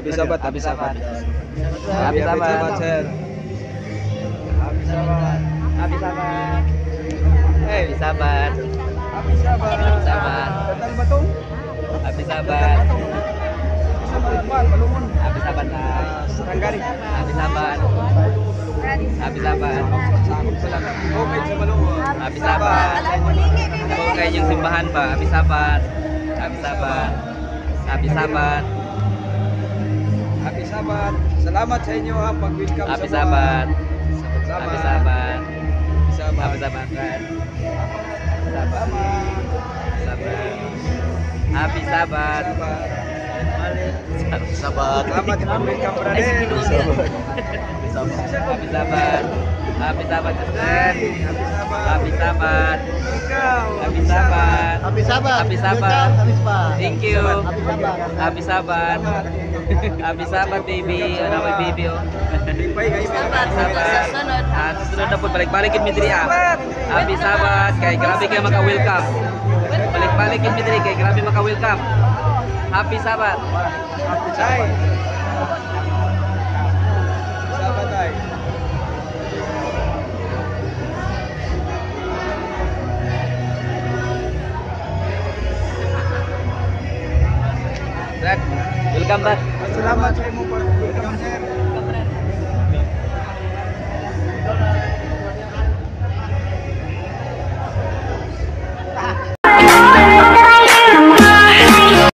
Habis sahabat, habis sahabat. Habis sahabat. Sir. Habis sahabat. Habis sahabat. Hey, Habis sahabat. habis sahabat. Habis sahabat. Datang Batung. Habis sahabat. Sahabat, Balungun. Habis sahabat. Seranggari. Habis sahabat. Habis sahabat. Komit sa Balungun. Habis sahabat. Ako kayo yung simbahan ba? Habis sahabat. Habis sahabat. Habis sahabat. Habis sahabat. Salamat sa inyo ha pag-welcome sa Habis sahabat. Sama. Habis sahabat. Habis sahabat. Habis sahabat kan. Sama. Habis sahabat. Sahabat. Sahabat. Selamat pag-welcome brother. Habis sahabat. Habis sahabat Kristen. Habis sahabat. Ikaw. Habis sahabat. Habis sahabat. Habis sahabat. Habis pak. Thank you. Habis sahabat. Habis sahabat. Habis sahabat baby. Ano may baby oh. Baik, Habis sahabat. Susunod na po balik-balikin mi diri ah. Habis sahabat kay grabe kay maka-welcome. Balik-balikin mi diri kay grabe maka-welcome. Habis sahabat. Habis ay. Sahabat ay. Brad, welcome back. Salamat sa imo pag-welcome sir.